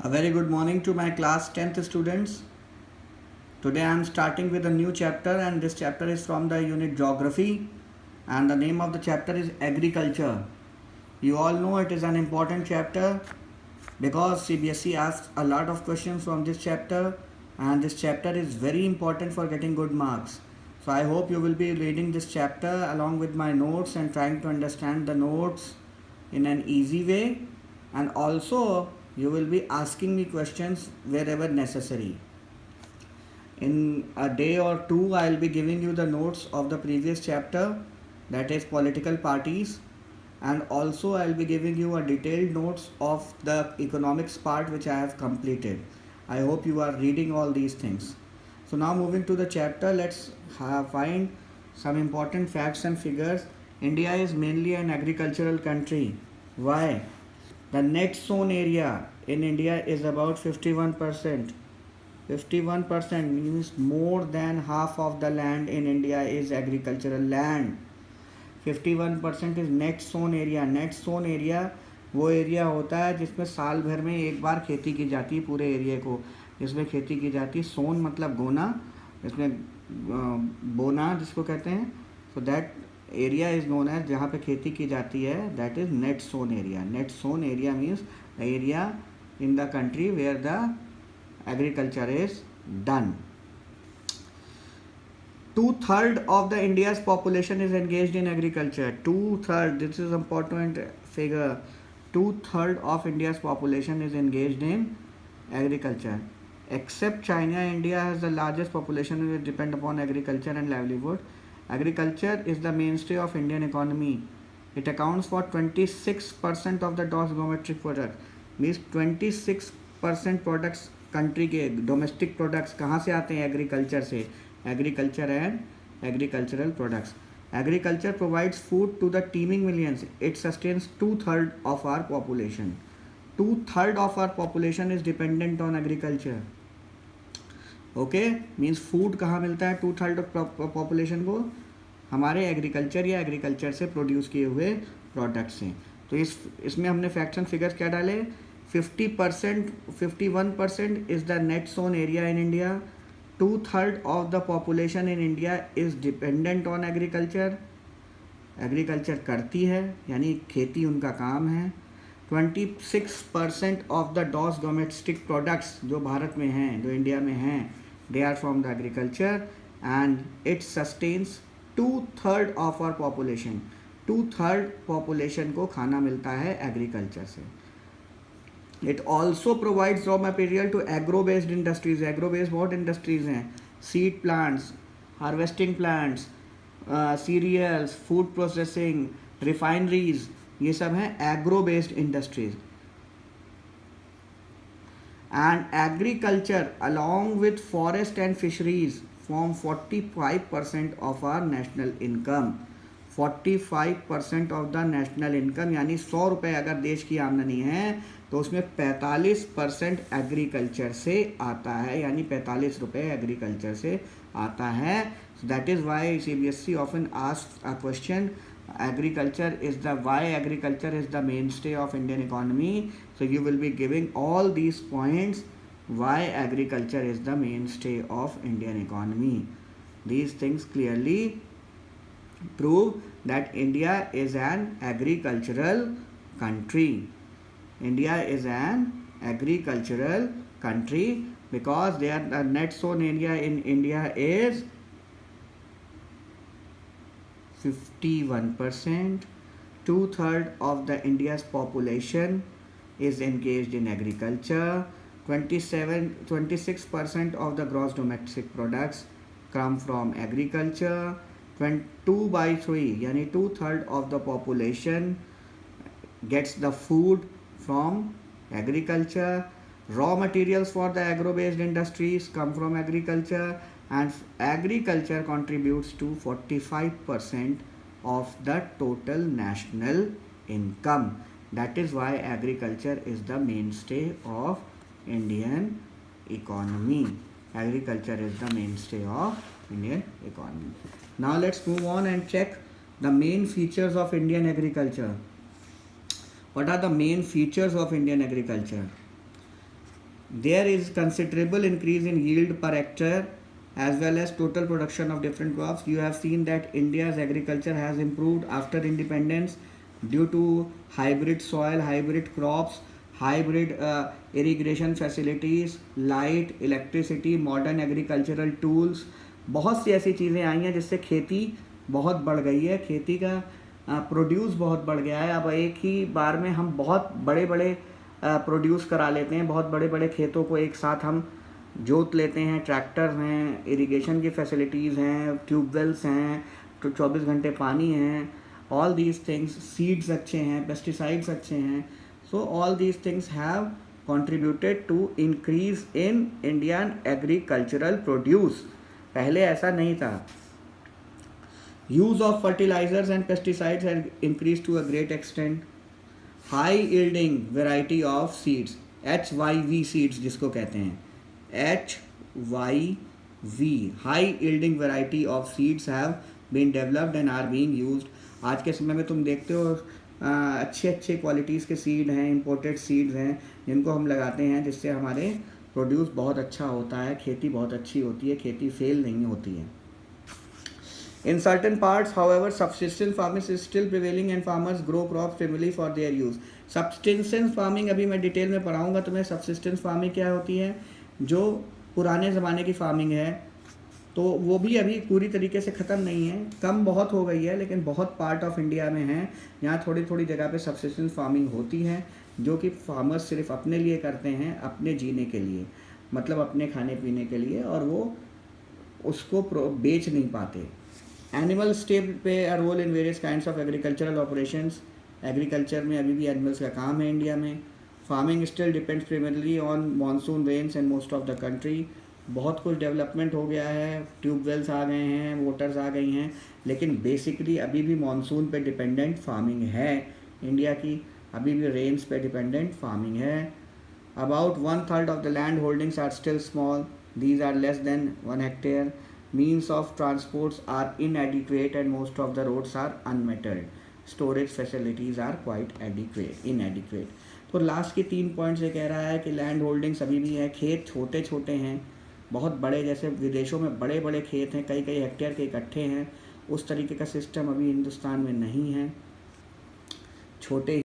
A very good morning to my class 10th students. Today I am starting with a new chapter and this chapter is from the unit Geography and the name of the chapter is Agriculture. You all know it is an important chapter because CBSE asks a lot of questions from this chapter and this chapter is very important for getting good marks. So I hope you will be reading this chapter along with my notes and trying to understand the notes in an easy way, and also you will be asking me questions wherever necessary. In a day or two, I will be giving you the notes of the previous chapter, that is political parties, and also I will be giving you a detailed notes of the economics part which I have completed. I hope you are reading all these things. So now moving to the chapter, let's find some important facts and figures. India is mainly an agricultural country. Why? The net sown area in India is about 51%. 51% means more than half of the land in India is agricultural land. 51% is net sown area. Net sown area वो area होता है जिसमें साल भर में एक बार खेती की जाती है, पूरे एरिया को जिसमें खेती की जाती है. सोन मतलब गोना, इसमें बोना जिसको कहते हैं. So that area is known as, जहाँ पे खेती की जाती है, that is net sown area. Net sown area means the area in the country where the agriculture is done. 2/3 of the India's population is engaged in agriculture. 2/3, this is important figure. 2/3 of India's population is engaged in agriculture. Except China, India has the largest population which depend upon agriculture and livelihood. Agriculture is the mainstay of Indian economy. It accounts for 26% of the gross domestic product. Means 26% products country के domestic products कहाँ से आते हैं? Agriculture से. Agriculture and agricultural products. Agriculture provides food to the teeming millions. It sustains 2/3 of our population. 2/3 of our population is dependent on agriculture. Okay, means food कहाँ मिलता है 2/3 population को? हमारे एग्रीकल्चर या एग्रीकल्चर से प्रोड्यूस किए हुए प्रोडक्ट्स हैं. तो इसमें हमने फैक्ट्स एंड फिगर्स क्या डाले? 50%, 51% is the net sown area in India. 2/3 of the population in India is dependent on agriculture. Agriculture करती है, यानी खेती उनका काम है. 26% of the gross domestic products जो भारत में हैं, जो इंडिया में हैं, they are from the agriculture and it sustains 2/3 of our population. 2/3 population को खाना मिलता है एग्रीकल्चर से. It also provides raw material to agro-based industries. Agro-based what industries हैं? Seed plants, harvesting plants, cereals, food processing, refineries, ये सब हैं agro-based industries. And agriculture along with forest and fisheries form 45% of our national income. 45% of the national income, यानी 100 रुपये अगर देश की आमदनी है तो उसमें 45% एग्रीकल्चर से आता है, यानी 45 रुपये एग्रीकल्चर से आता है. That is why CBSE often asks a question, agriculture is the why agriculture is the mainstay of Indian economy. So you will be giving all these points why agriculture is the mainstay of Indian economy. These things clearly prove that India is an agricultural country. India is an agricultural country because the net sown area in India is 51%. 2/3 of the India's population is engaged in agriculture. 26% of the gross domestic products come from agriculture. 2/3 यानी 2/3 of the population gets the food from agriculture. Raw materials for the agro-based industries come from agriculture, and agriculture contributes to 45% of the total national income. That is why agriculture is the mainstay of Indian economy. Agriculture is the mainstay of Indian economy. Now let's move on and check the main features of Indian agriculture. What are the main features of Indian agriculture? there is considerable increase in yield per hectare as well as total production of different crops. You have seen that India's agriculture has improved after independence due to hybrid soil, hybrid crops, hybrid irrigation facilities, light, electricity, modern agricultural tools. बहुत सी ऐसी चीज़ें आई हैं जिससे खेती बहुत बढ़ गई है, खेती का प्रोड्यूस बहुत बढ़ गया है। अब एक ही बार में हम बहुत बड़े बड़े प्रोड्यूस करा लेते हैं, बहुत बड़े बड़े खेतों को एक साथ हम जोत लेते हैं। ट्रैक्टर हैं, इरिगेशन की फैसिलिटीज़ हैं, ट्यूबवेल्स हैं, तो 24 घंटे पानी हैं, ऑल दीज थिंग्स, सीड्स अच्छे हैं, पेस्टिसाइड्स अच्छे हैं। So all these things have contributed to increase in Indian agricultural produce. पहले ऐसा नहीं था। Use of fertilizers and pesticides has increased to a great extent. High yielding variety of seeds, HYV seeds जिसको कहते हैं, HYV, high yielding variety of seeds have been developed and are being used. आज के समय में तुम देखते हो अच्छे अच्छे क्वालिटीज़ के सीड हैं, इंपोर्टेड सीड्स हैं जिनको हम लगाते हैं, जिससे हमारे प्रोड्यूस बहुत अच्छा होता है, खेती बहुत अच्छी होती है, खेती फेल नहीं होती है। In certain parts, however, subsistence farming is still prevailing and farmers grow crops primarily for their use. Subsistence farming अभी मैं डिटेल में पढ़ाऊँगा तुम्हें। subsistence farming क्या होती है, जो पुराने ज़माने की फार्मिंग है, तो वो भी अभी पूरी तरीके से ख़त्म नहीं है, कम बहुत हो गई है, लेकिन बहुत पार्ट ऑफ इंडिया में है यहाँ थोड़ी थोड़ी जगह पे सबसिस्टेंस फार्मिंग होती है, जो कि फार्मर्स सिर्फ अपने लिए करते हैं, अपने जीने के लिए, मतलब अपने खाने पीने के लिए, और वो उसको बेच नहीं पाते। Animal stay pay a role in various kinds of agricultural operations. Agriculture में अभी भी एनिमल्स का काम है इंडिया में। Farming still depends primarily on monsoon rains in most of the country. बहुत कुछ डेवलपमेंट हो गया है, ट्यूबवेल्स आ गए हैं, मोटर्स आ गई हैं, लेकिन बेसिकली अभी भी मानसून पे डिपेंडेंट फार्मिंग है इंडिया की, अभी भी रेन्स पे डिपेंडेंट फार्मिंग है। About 1/3 of the land holdings are still small, these are less than 1 hectare. Means of transports are inadequate and most of the roads are unmetalled. Storage facilities are quite inadequate. तो last के 3 points ये कह रहा है कि land holdings अभी भी है, खेत छोटे छोटे हैं, बहुत बड़े, जैसे विदेशों में बड़े बड़े खेत हैं, कई कई हेक्टेयर के इकट्ठे हैं, उस तरीके का सिस्टम अभी हिंदुस्तान में नहीं है, छोटे